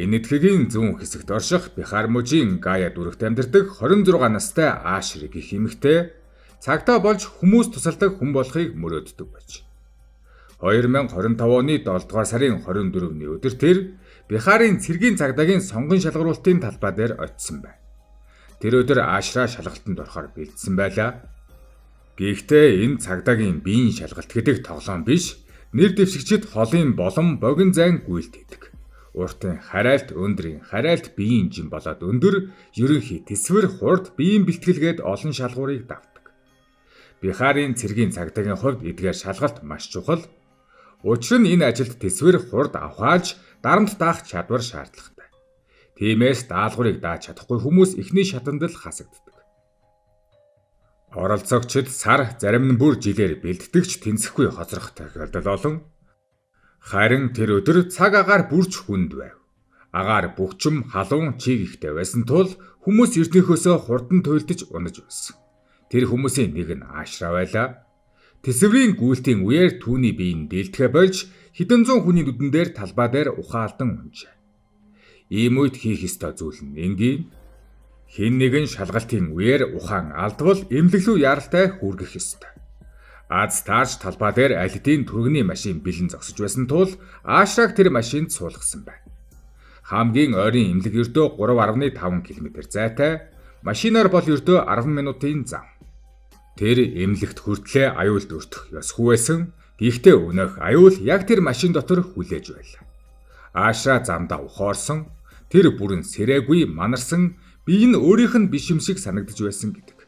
Энэ эдхэгийн зүүн хэсэгт орших Бихар мужийн Гая дүрэгт амьдардаг 26 настай Аашри гэх эмэгтэй цагтаа болж хүмүүс тусалдаг хүн болохыг мөрөөддөг байж. 2025 оны 7 дугаар сарын 24-ний өдөр тэр Бихарын цэргийн цагдаагийн сонгон шалгаруулалтын талбай дээр очисон байна. Тэр өдөр Аашра шалгалтанд орохоор бэлдсэн байлаа. Гэхдээ энэ цагдаагийн биеийн шалгалт гэдэг тоглоом биш, нэр дэвшигчид холын болон богино зайн гүйлт хийдэг. Уртын харайлт өндрийн харайлт биеийн жим болоод өндөр ерөнхий тэсвэр хурд биеийн бэлтгэлгээд олон шалгуурыг давтдаг. Бихарын цэргийн цагдаагийн хувьд эдгээр шалгалт маш чухал. Учир нь энэ ажилд тэсвэр хурд авахааж дарамт даах чадвар шаардлагатай. Тиймээс даалгаврыг дааж чадахгүй хүмүүс эхний шатанд л хасагддаг. Оролцогчид сар зарим нь бүр жилээр бэлтгэгч тэнцэхгүй хоцрох тохиолдол олон. Харин тэр өдөр цаг агаар бүрч хүнд байв. Агаар бөхчм халуун чиг ихтэй байсан тул хүмүүс эрднөхөөсөө хурдан туйлдж унаж байсан. Тэр хүмүүсийн нэг нь Аашра байлаа. Тэсврийн гүйлтийн үеэр түүний биеийн дээлдэхэ болж хэдэн зуун хүний нүдэн дээр талбай дээр ухаалдан унжээ. Ийм үед хийх ёстой зүйл нь энгийн. Хэн нэгэн шалгалтын үеэр ухаан алдвал эмнэлэг рүү яралтай хүргэх ёстой. Аз таарч талбай дээр аль хэдийн түргэний машин бэлэн зогсож байсан тул Аашраг тэр машинд суулгасан байна. Хамгийн ойрын эмнэлэг ердөө 3.5 км зайтай, машинаар бол ердөө 10 минутын зам. Тэр эмнэлэгт хүртлээ аюулд өртөх ёсгүй байсан. Гэхдээ өнөөх аюул яг тэр машин дотор хүлээж байлаа. Аашра замдаа ухоорсон, тэр бүрэн сэрээгүй манарсан, бие нь өөрийнх нь биш юм шиг санагдаж байсан гэдэг.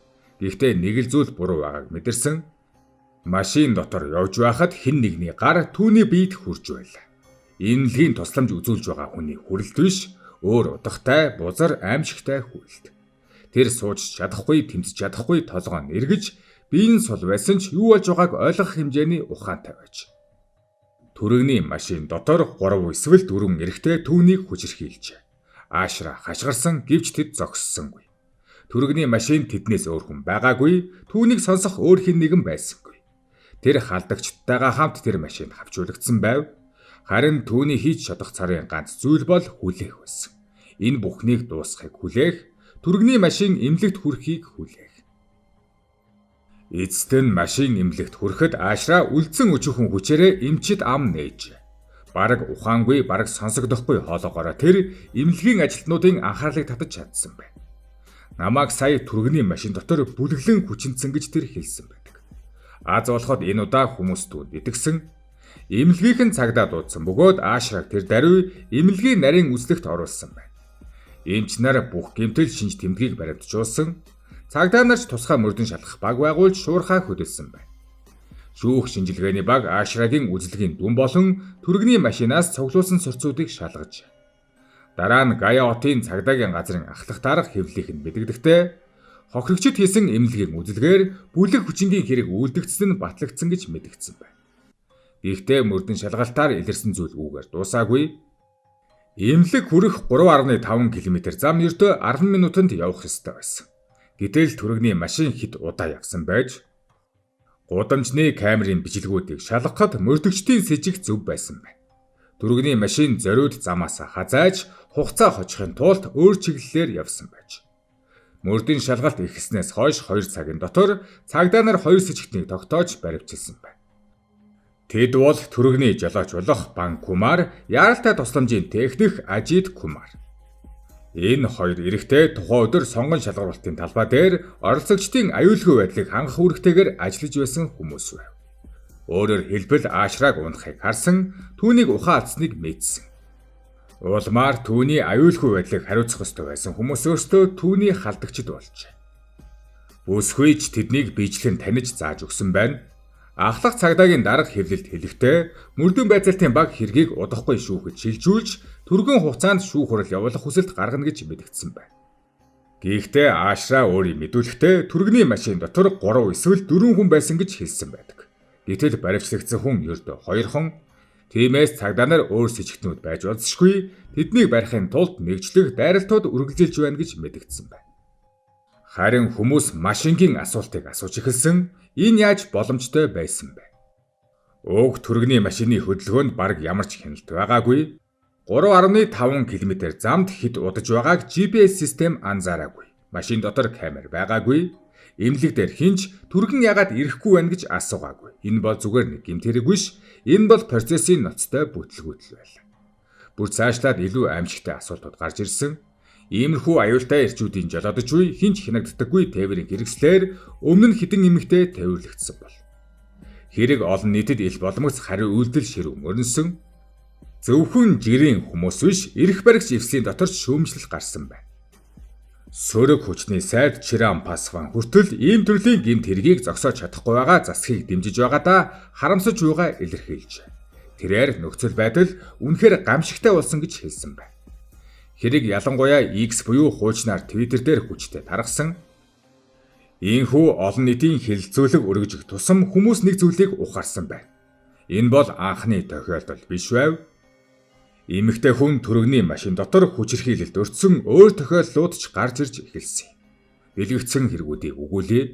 Гэхдээ нэг л зүйл буруу байгааг мэдэрсэн. Машин дотор явж байхад хэн нэгний гар түүний биед хүрж байлаа. Эмнэлгийн тусламж үзүүлж байгаа хүний хүрэлт биш, өөр удахтай, бузар, аимшигтай хүрэлт. Тэр сууж чадахгүй, тэмцэж чадахгүй толгоо нь эргэж, биеийн сул байсан ч юу болж байгааг ойлгох хэмжээний ухаантай байж. Түргэний машин дотор 3 эсвэл 4 эрэгтэй түүнийг хүчирхийлжээ. Аашра хашгирсан гэвч тэд зогссонгүй. Түргэний машин тэднээс өөр хүн байгаагүй, түүнийг сонсох өөр хэн нэгэн байсангүй. Тэр халдагчдтайгаа хамт тэр машинд хавчуулагдсан байв. Харин түүний хийж чадах царын ганц зүйл бол хүлээх байсан. Энэ бүхнийг дуусгахыг хүлээх, түргэний машин эмнэлэгт хүрэхийг хүлээх. Эцэст нь машин эмнэлэгт хүрэхэд Аашра үлдсэн өчүүхэн хүчээрээ эмчид ам нээж. Бараг ухаангүй, бараг сонсогдохгүй хоолоогоороо тэр эмнэлгийн ажилтнуудын анхаарлыг татаж чадсан байна. Намайг сая түргэний машин дотор бүлэглэн хүчинцэн гэж тэр хэлсэн байдаг. Аз болоход энэ удаа хүмүүс түүнд итгэсэн. Эмнэлгийнхэн цагдаа дуудсан бөгөөд Аашраг тэр даруй эмнэлгийн нарийн үзлэгт оруулсан байна. Эмч нар бүх гэмтэл шинж тэмдгийг баримтжуулсан. Цагдаа нарч тусгай мөрдөн шалгах баг байгуулж шуурхаа хөдөлсөн байна. Шүүх шинжилгээний баг Аашрагийн үзлэгийн дүн болон түргэний машинаас цуглуулсан сурцуудыг шалгаж. Дараа нь Гая хотын цагдаагийн газрын ахлах дарга хэвлэлийг нь мэдэгдэхдээ хохирогчид хийсэн эмнэлгийн үзэлгээр бүлэг хүчингийн хэрэг үйлдэгдсэн нь батлагдсан гэж мэдэгдсэн байна. Гэхдээ мөрдөн шалгалтаар илэрсэн зүйл үүгээр дуусаагүй. Эмнэлэг хүрэх 3.5 км зам ердөө 10 минутанд явах ёстой байсан. Гэтэл түргэний машин хэд удаа явсан байж. Гудамжны камерын бичлэгүүдийг шалгахад мөрдөгчдийн сэжиг зөв байсан байна. Түргэний машин зориуд замаас хазааж хугацаа хожихын тулд өөр чиглэлээр явсан байж. Мөрдийн шалгалт эхэлснээс хойш 2 цагийн дотор цагдаа нар 2 сэжигтнийг тогтоож баривчилсан байна. Тэд бол түргэний жолооч болох Бан Кумар, яаралтай тусламжийн техник Ажид Кумар. Энэ хоёр эрэгтэй тухайн өдөр сонгон шалгаруулалтын талбай дээр оролцогчдын аюулгүй байдлыг хангах үүрэгтэйгээр ажиллаж байсан хүмүүс байв. Өөрөөр хэлбэл Аашраг унахыг харсан, түүнийг ухаалцсныг мэдсэн. Улмаар түүний аюулгүй байдлыг хариуцах ёстой байсан хүмүүс өөрсдөө түүний халдагчид болжээ. Бүсгүйч тэднийг биечлэн таних зааж өгсөн байна. Ахлах цагдаагийн дарга хэвлэлд хэлэхдээ мөрдөн байцаалтын баг хэргийг удахгүй шүүхэд шилжүүлж түргэн хугацаанд шүүх хурал явуулах хүсэлт гаргана гэж мэдэгдсэн байна. Гэхдээ Аашра өөрийн мэдүүлэхдээ түргэний машин дотор 3 эсвэл 4 хүн байсан гэж хэлсэн байдаг. Гэтэл баривчлагдсан хүн ердөө 2 хүн. Тиймээс цагдаа нар өөр сэжигтнүүд байж болзошгүй, тэднийг барихын тулд нэгжлэх дайралтууд үргэлжилж байна гэж мэдэгдсэн байна. Харин хүмүүс машингийн асуултыг асууж эхэлсэн. Энэ яаж боломжтой байсан бэ? Уг түргэний машины хөдөлгөөнд бараг ямар ч хяналт байгаагүй. 3.5 км замд хэд удаж байгааг GPS систем анзаараагүй. Машин дотор камер байгаагүй. Эмнэлэг дээр хинч түргэн ягаад ирэхгүй байна гэж асуугаагүй. Энэ бол зүгээр нэг гэмт хэрэг биш. Энэ бол процессын ноцтой бүтлгүүтэл байлаа. Бүр цаашлаад илүү аимшигтай асуултууд гарч ирсэн. Иймэрхүү аюултай эрчүүдийн жолоодож буй хинч хянагддаггүй тээврийн хэрэгслээр өмнө нь хідэн эмэгтэй тавирлагдсан бол. Хэрэг олон нийтэд ил боломж хариу үйлдэл ширүү мөрнсөн. Зөвхөн жирийн хүмүүс биш, эрх баригч эвслийн дотор шүүмжлэл гарсан байна. Сөрөг хүчний сайд Чирам Пасван хүртэл ийм төрлийн гэмт хэргийг зогсоож чадахгүй байгаа засгийг дэмжиж байгаадаа харамсаж буйгаа илэрхийлжээ. Тэрээр нөхцөл байдал үнэхээр гамшигтай болсон гэж хэлсэн байна. Хэрэг ялангуяа X буюу хуучнаар Twitter дээр хүчтэй тархсан. Ийхүү олон нийтийн хэлэлцүүлэг өргөжих тусам хүмүүс нэг зүйлийг ухаарсан байна. Энэ бол анхны тохиолдол биш байв. Эмэгтэй хүн түрэгний машин дотор хүчирхийлэлд өртсөн өөр тохиолдлууд ч гарч ирж эхэлсэн. Бэлэгдсэн хэрэгүүдийг өгүүлээ.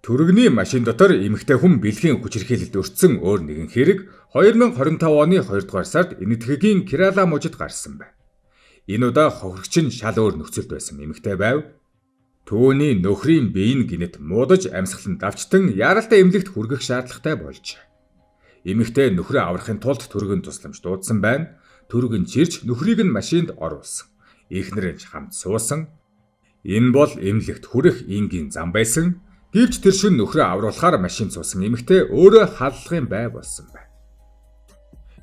Түрэгний машин дотор эмэгтэй хүн бэлгийн хүчирхийлэлд өртсөн өөр нэгэн хэрэг 2025 оны 2 дугаар сард Энэтхэгийн Керала мужид гарсан байна. Энэ удаа хохирогч нь шал өөр нөхцөлд байсан эмэгтэй байв. Түүний нөхрийн биеийн гинэт муудаж амьсгалан давчтан яралтай эмнэлэгт хүргэх шаардлагатай болж. Эмэгтэй нөхрөө аврахын тулд түргэн тусламж дуудсан байна. Түргэн чирч нөхрийг нь машинд оруулсан. Эхнэр нь хамт суусан. Энэ бол эмнэлэгт хүрэх энгийн зам байсан. Гэвч тэр шин нөхрөө авруулахаар машин суусан эмэгтэй өөрөө халдлагын бай болсон байна.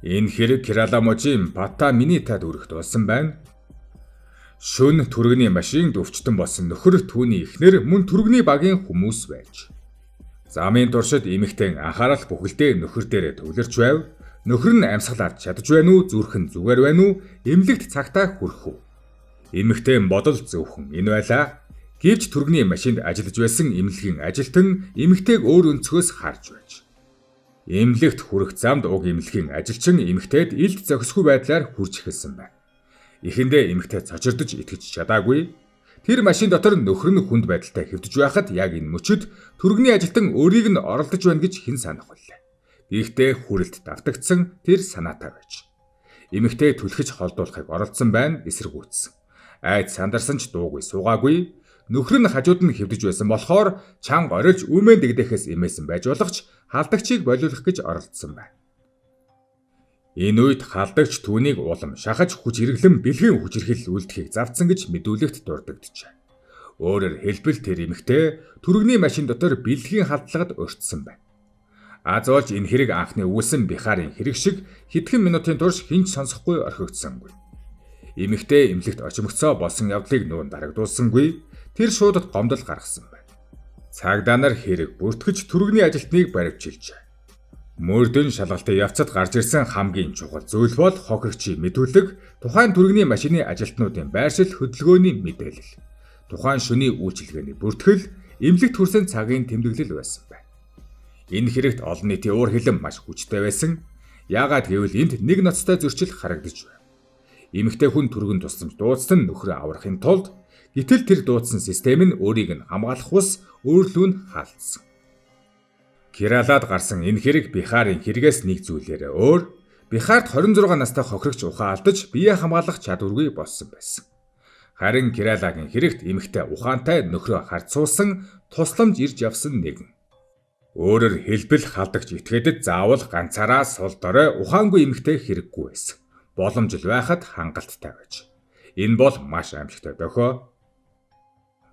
Энэ хэрэг Керала мужийн Пата Минитад өргөд болсон байна. Шөнө түргэний машин өвчтөн болсон нөхөр түүний эхнэр мөн түргэний багийн хүмүүс байж. Замын туршид эмэгтэй анхаарал бүхэлдээ нөхөр дээрээ төвлөрч байв. Нөхөр нь амьсгалаад чадж байна уу, зүрхэн зүгээр байна уу, эмнэлэгт цагтаа хүрэх үү? Эмэгтэй бодол зөвхөн энэ байлаа. Гэвч түргэний машинд ажиллаж байсан эмнэлгийн ажилтан эмэгтэйг өөр өнцгөөс харж байж. Эмнэлэгт хүрэх замд уг эмнэлгийн ажилчин эмэгтэйд илт зохисгүй байдлаар хүрч эхэлсэн байна. Эхэндээ эмэгтэй цочирдож итгэж чадаагүй. Тэр машин дотор нөхөр нь хүнд байдалтай хэвдэж байхад яг энэ мөчөд түргэний ажилтан өөрийг нь оролдож байна гэж хэн санах вүлээ. Гэхдээ хүрэлт давтагдсан тэр санаатай байж. Эмэгтэй түлхэж холдуулахыг оролдсон байна, эсэргүүцсэн. Айд сандарсан ч дуугүй суугаагүй. Нөхөр нь хажууд нь хэвдэж байсан болохоор чанга орилж үмэн дэгдэхээс эмээсэн байж болох ч халдагчийг болиулах гэж оролдсон байна. Энэ үед халдагч түүнийг улам шахаж хүч хэрэглэн бэлгийн хүчирхийлэл үлдэхийг завдсан гэж мэдүүлэгт дурддагджээ. Өөрөөр хэлбэл тэр эмэгтэй түргэний машин дотор бэлгийн халдлагад өртсөн байна. Аз болж энэ хэрэг анхны үүсэн Бихарын хэрэг шиг хэдхэн минутын турш хинч сонсохгүй орхигдсангүй. Эмэгтэй эмнэлэгт очимогцоо болсон явдлыг нүүн дарагдуулсангүй. Тэр шуудад гомдол гаргасан байна. Цагдаа нар хэрэг бүртгэж түргэний ажилтныг баривчилжээ. Мөрдөн шалгалтын явцад гарч ирсэн хамгийн чухал зүйл бол хохирогчийн мэдүүлэг, тухайн түргэний машины ажилтнуудын байршил хөдөлгөөний мэдээлэл, тухайн шөнийн үйлчилгээний бүртгэл, эмнэлэгт хүрсэн цагийн тэмдэглэл байсан байна. Энэ хэрэгт олон нийтийн уур хилэн маш хүчтэй байсан. Яагаад гэвэл энд нэг ноцтой зөрчил харагдаж байна. Эмэгтэй хүн түргэн тусламж дуудсан нөхрөө аврахын тулд гэтэл тэр дуудсан систем нь өөрийг нь хамгаалах ус өөрлөө нь хаалтсан. Кералад гарсан энэ хэрэг Бихарын хэрэгээс нэг зүйлээрээ өөр. Бихард 26 настай хохирогч ухаан алдаж бие хамгаалах чадваргүй болсон байсан. Харин Кералагийн хэрэгт эмэгтэй ухаантай нөхрөө хард суусан тусламж ирж явсан нэгэн. Өөрөөр хэлбэл халдагч этгээдэд заавал ганцаараа сул дорой ухаангүй эмэгтэй хэрэггүй байсан. Боломж л байхад хангалттай байж. Энэ бол маш аимшигтай дохио.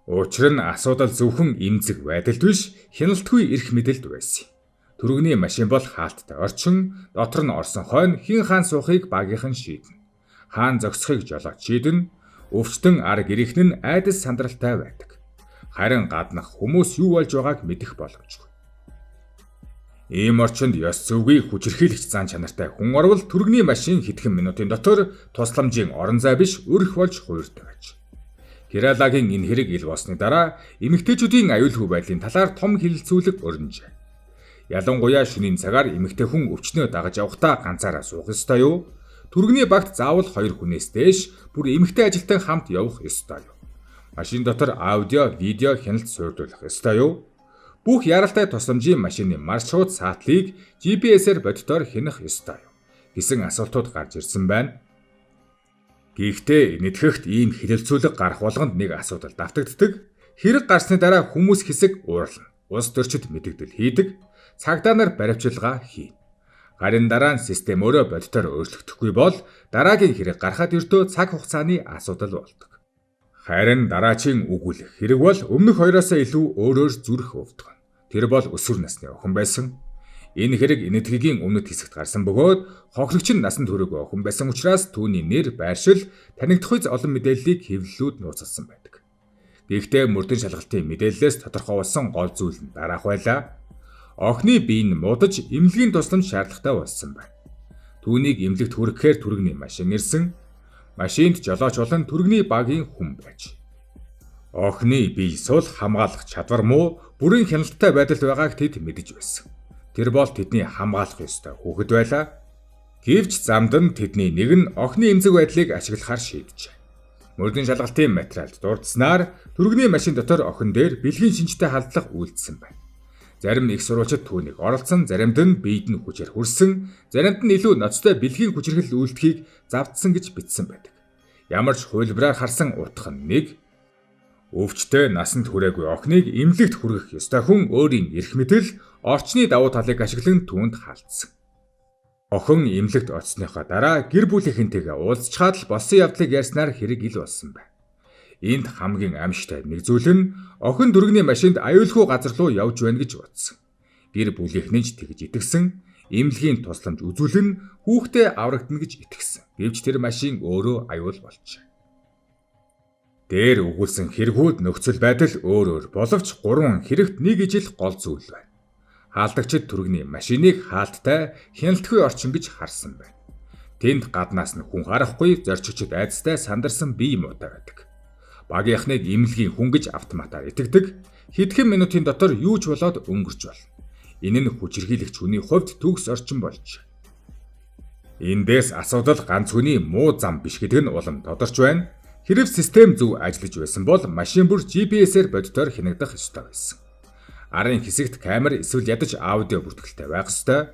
Учир нь асуудал зөвхөн эмзэг байдалд биш, хяналтгүй эрх мэдэлд байсан. Түргэний машин бол хаалттай орчин, дотор нь орсон хойно хин хаан суухыг багийнхан шийднэ. Хаан зогсохыг жолооч шийднэ. Өвчтөн арга ирэх нь айдас сандралтай байдаг. Харин гаднах хүмүүс юу болж байгааг мэдэх боломжгүй. Ийм орчинд ёс зүйн хүчирхийлэгч зан чанартай хүн орвол түргэний машин хэдхэн минутын дотор тусламжийн орон зай биш өрх болж хууртай байж. Кералагийн энэ хэрэг ил болсны дараа эмэгтэйчүүдийн аюулгүй байдлын талаар том хэлэлцүүлэг өрнөжээ. Ялангуяа шөнийн цагаар эмэгтэй хүн өвчнөө дагаж явахдаа ганцаараа суух ёстой юу? Түргэний багт заавал 2 хүнээс дээш бүр эмэгтэй ажилтан хамт явах ёстой юу? Машин дотор аудио, видео хяналт суурдуулах ёстой юу? Бүх яралтай тусламжийн машины маршрут саатлыг GPS-ээр бодитоор хянах ёстой юу? гэсэн асуултууд гарч ирсэн байна. Гэхдээ нэтгэхт ийм хэлэлцүүлэг гарах болгонд нэг асуудал давтагддаг. Хэрэг гарсны дараа хүмүүс хэсэг уурлана. Улс төрчид мэдэгдэл хийдэг. Цагдаа нар баривчилгаа хийнэ. Харин дараа нь систем өөрөө бодитоор өөрчлөгдөхгүй бол дараагийн хэрэг гарахад ердөө цаг хугацааны асуудал болдог. Харин дараачийн өгүүлэх хэрэг бол өмнөх хоёроосоо илүү өөрөөр зүрх өвдгөн. Тэр бол өсвөр насны охин байсан. Энэ хэрэг энэтхэгийн өмнөд хэсэгт гарсан бөгөөд хохирогч нь насанд хүрээгүй охин байсан учраас түүний нэр, байршил, танигдах үз олон мэдээллийг хэвлэлүүд нууцлсан байдаг. Гэхдээ мөрдөн шалгалтын мэдээллээс тодорхойлсон гол зүйл нь дараах байлаа. Охины бие нь муудаж эмнэлгийн тусламж шаардлагатай болсон байна. Түүнийг эмнэлэгт хүрэхээр түргэний машин ирсэн. Машинд жолооч болон түргэний багийн хүн байж. Охины бие сул хамгаалах чадвар муу, бүрэн хяналттай байдалд байгааг тэд мэдэж байсан. Тэр бол тэдний хамгаалах ёстой хүүхэд байлаа. Гэвч замд нь тэдний нэг нь охины эмзэг байдлыг ашиглахаар шийджээ. Мөрдөн шалгалтын материалд дурдсанаар түргэний машин дотор охин дээр бэлгийн шинжтэй халдлага үйлдсэн байна. Зарим их сурвалжид түүнийг оролцсон, заримд нь биед нь хүчээр хүрсэн, заримд нь илүү ноцтой бэлгийн хүчирхэл үйлдэхийг завдсан гэж бичсэн байдаг. Ямар ч хувилбараар харсан утга нь нэг. Өвчтөе насанд хүрээгүй охиныг эмнэлэгт хүргэх ёстой хүн өөрийн эрх мэдэл, орчны давуу талыг ашиглан түүнд хаалцсан. Охин эмнэлэгт очсныхоо дараа гэр бүлийнхэнтэйгээ уулзчаад л болсон явдлыг ярьснаар хэрэг ил болсон байна. Энд хамгийн аимшигтай нэг зүйл нь охин дөргөний машинд аюулгүй газар руу явж байна гэж утсан. Гэр бүлийнхэн ч тэгж итгэсэн. Эмнэлгийн тусламж үзүүлэн хүүхдээ аврагдана гэж итгэсэн. Гэвч тэр машин өөрөө аюул болжээ. Дээр өгүүлсэн хэрэгүүд нөхцөл байдал өөр боловч 3 хэрэгт нэг ижил гол зүйл байна. Хаалдагчид түргэний машиныг хаалттай хяналтгүй орчин гэж харсан байна. Тэнд гаднаас нь хүн харахгүй зорчигчд айдастай сандарсан бие муутай байдаг. Багийнхныг эмнэлгийн хүн гэж автоматар итгэдэг. Хэдхэн минутын дотор юу ч болоод өнгөрч болно. Энэ нь хүчирхийлэгч хүний хувьд төгс орчин болж. Эндээс асуудал ганц хүний муу зам биш гэдэг нь улам тодорч байна. Хэрэв систем зөв ажиллаж байсан бол машин бүр GPS-ээр бодитоор хянагдах ёстой байсан. Арын хэсэгт камер эсвэл ядаж аудио бүртгэлтэй байх ёстой.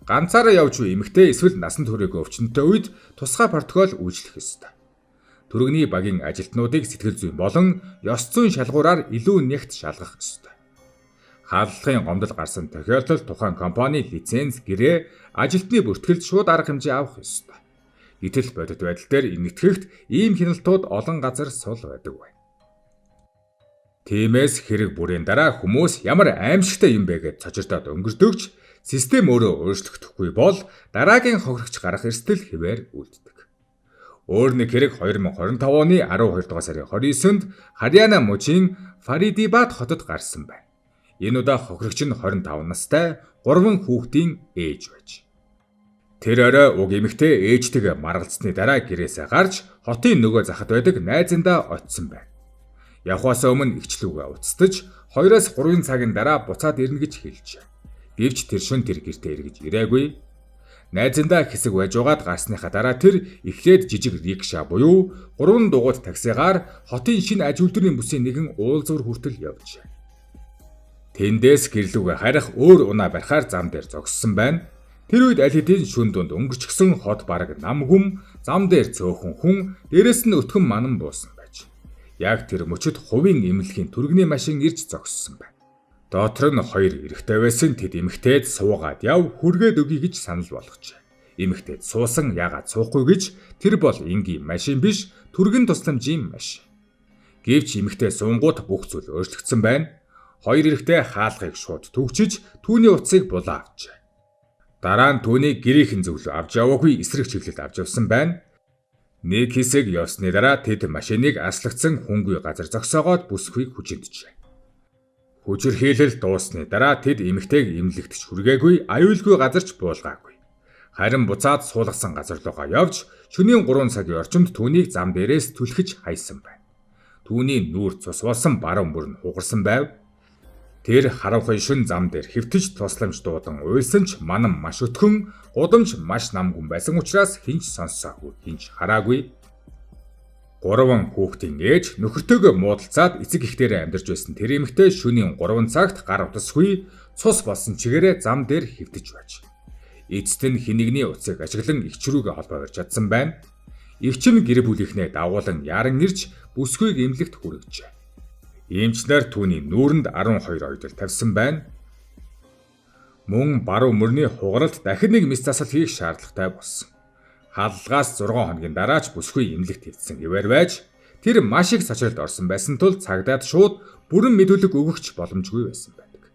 Ганцаараа явж буй эмэгтэй эсвэл насанд хүрээгүй өвчнөдтэй үед тусгай протокол үйлчлэх ёстой. Түргэний багийн ажилтнуудыг сэтгэл зүйн болон ёс зүйн шалгуураар илүү нягт шалгах ёстой. Хааллахын гомдол гарсан тохиолдолд тухайн компани лиценз, гэрээ, ажилтны бүртгэлд шууд арга хэмжээ авах ёстой. Гэтэл бодит байдал дээр нэгтгэхт ийм хяналтууд олон газар сул байдаг байна. Тиймээс хэрэг бүрийн дараа хүмүүс ямар аимшигтай юм бэ гэж цочирдоод өнгөрдөгч систем өөрөө өөрчлөгдөхгүй бол дараагийн хохирогч гарах эрсдэл хэвээр үлддэг. Өөр нэг хэрэг 2025 оны 12 дугаар сарын 29-нд Харьяна мужийн Фаридибад хотод гарсан байна. Энэ удаа хохирогч нь 25 настай 3 хүүхдийн ээж байж. Тэр орой уг эмэгтэй ээжтэйгээ маргалцсны дараа гэрээсээ гарч хотын нөгөө захад байдаг найзандаа очисон байна. Явхаас өмнө игчлүүгээ уцтаж 2-3 цагийн дараа буцаад ирнэ гэж хэлжээ. Гэвч тэр шөнө тэр гэртээ эргэж ирээгүй. Найзандаа хэсэг байж угаад гарсныхаа дараа тэр эхлээд жижиг рикша буюу 3 дугуйт таксигаар хотын шинэ аж үйлдвэрийн бүсийн нэгэн уулзвар хүртэл явжээ. Тэндээс гэрлүүгээ харих өөр унаа барихаар зам дээр зогссон байна. Тэр үед аль хэдийн шүн дунд өнгөрчихсөн хот бараг нам хүм, зам дээр цөөхөн хүн, дээрэс нь өтгөн манан буусан байж. Яг тэр мөчөд хувийн эмнэлгийн түргэний машин ирж зогссон байна. Доотор нь 2 эрэгтэй байсан тэд эмэгтэйд суугаад яв хүргээд өгье гэж санал болгожээ. Эмэгтэйд суусан яагаад суухгүй гэж тэр бол энгийн машин биш түргэн тусламжийн машин. Гэвч эмэгтэй суунгууд бүх зүйл өөрчлөгдсөн байна. 2 эрэгтэй хаалгыг шууд төвчж түүний утсыг булаа авчээ. Дараа нь түүнийг гэрийнхэн зөвлөө авч яваагүй эсрэг чиглэлд авч явсан байна. Нэг хэсэг явсны дараа тэд машиныг аслагдсан хөнгүй газар зогсоогоод бүсгүйг хүчинджээ. Хүчирхийлэл дуусны дараа тэд эмэгтэйг эмнэлэгт хүргээгүй, аюулгүй газарч буулгаагүй. Харин буцаад суулгасан газар руугаа явж шөнийн 3 цагийн орчимд түүнийг зам дээрээс түлхэж хайсан байна. Түүний нүүр цус болсон баруун бүр нь хугарсан байв. Тэр харанхуй шүн зам дээр хэвтэж тусламж дуудан уйлсан ч манан маш өтгөн, гудамж маш намгүн байсан учраас хинч сонссоогүй, хинч хараагүй. 3 хүүхдийн ээж нөхөртөөгөө муудалцаад эцэг эхтэрээ амьдарч байсан тэр эмэгтэй шөнийн 3 цагт гар утасгүй цус болсон чигээрээ зам дээр хэвтэж байж. Эцэст нь хинэгний утсыг ажиглан эгч рүүгээ холбоо барьж чадсан байна. Эгч нь гэр бүлийнхнээ дагуулan яран ирж бүсгүйг эмнэлэгт хүргэжээ. Эмчнэр түүний нүүрэнд 12 ойдол тавьсан байна. Мөн баруун мөрний хугаралд дахин нэг мэс засал хийх шаардлагатай болсон. Халдлагаас 6 хоногийн дараач бүсгүй эмнэлэгт хэвтсэн хэвээр байж тэр маш их сочролд орсон байсан тул цагдаад шууд бүрэн мэдүүлэг өгөхч боломжгүй байсан байдаг.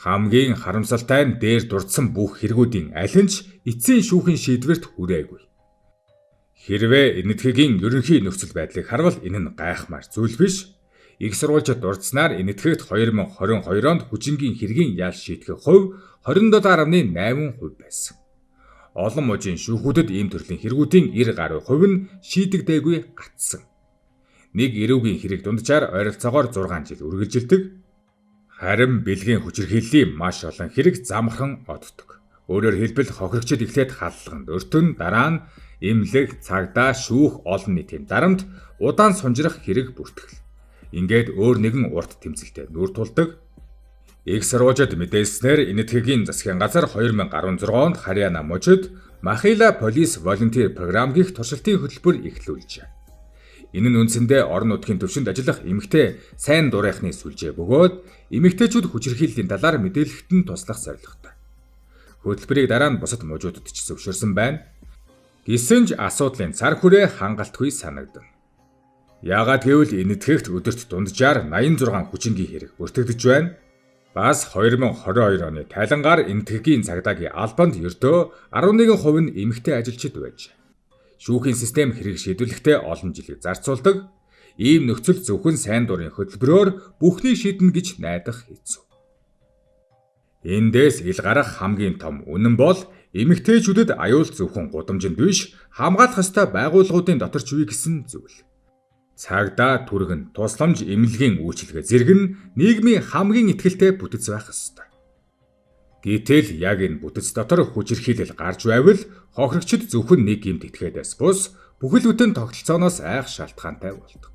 Хамгийн харамсалтай нь дээр дурдсан бүх хэрэгүүдийн аль нь ч эцсийн шүүхийн шийдвэрт хүрээгүй. Хэрвээ энэтхэгийн ерөнхий нөхцөл байдлыг харвал энэ нь гайхмаар зүйл биш. Их сурвалжид дурдсанаар энэтхэгт 2022 онд хүчингийн хэргийн ял шийтгэх хувь 27.8% байсан. Олон мужийн шүүхүүдэд ийм төрлийн хэрэгүүдийн 90% нь шийдэгдээгүй гатсан. Нэг эрүүгийн хэрэг дунджаар ойролцоогоор 6 жил үргэлжилдэг. Харин бэлгийн хүчирхийллийн маш олон хэрэг замхан оддог. Өөрөөр хэлбэл хохирогчид эхлээд халлаганд өртөн дараа нь эмнэлэг, цагдаа, шүүх олон нийтийн дарамт удаан сунжрах хэрэг бүртгэл. Ингээд өөр нэгэн урт тэмцэлтэй нүүр тулдаг. Их сурвалжид мэдээлснээр энэтхэгийн засгийн газар 2016 онд Харьяана мужид Махила Police Volunteer програм гэх туршилтын хөтөлбөр эхлүүлжээ. Энэ нь үндсэндээ орон нутгийн төвшөнд ажиллах эмэгтэй сайн дурайхны сүлжээ бөгөөд эмэгтэйчүүд хүчирхийллийн талаар мэдээлэхэд нь туслах зорилготой. Хөтөлбөрийг дараа нь бусад мужуудад ч зөвшөөрсөн байна. Гэсэн ч асуудлын цар хүрээ хангалтгүй санагдав. Яагаад гэвэл энэтхэгт өдөрт дунджаар 86 хүчингийн хэрэг бүртгэгдэж байна. Бас 2022 оны тайлангаар энэтхэгийн цагдаагийн албанд ердөө 11% нь эмэгтэй ажилчид байж. Шүүхийн систем хэрэг шийдвэрлэхдээ олон жилийг зарцуулдаг. Ийм нөхцөл зөвхөн сайн дурын хөтөлбөрөөр бүхнийг шийднэ гэж найдах хэцүү. Эндээс ил гарах хамгийн том үнэн бол эмэгтэйчүүдэд аюул зөвхөн гудамжинд биш хамгаалах ёстой байгууллагуудын доторч үе гэсэн зүйл. Цагдаа түргэн тусламж эмнэлгийн үйлчилгээ зэрэг нь нийгмийн хамгийн ихтгэлтэй бүтэц байх ёстой. Гэтэл яг энэ бүтэц дотор хүчирхийлэл гарч байвал хохирогчид зөвхөн нэг гэмт итгээдээс бус бүхэл бүтэн тогтолцооноос айх шалтгаантай болдог.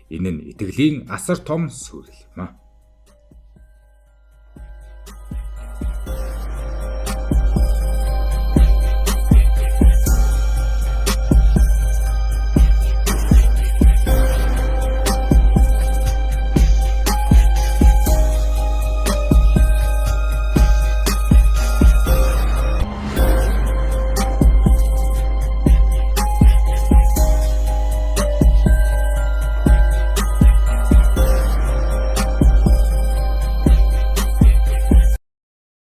Энэ нь итгэлийн асар том сүрэл юм а.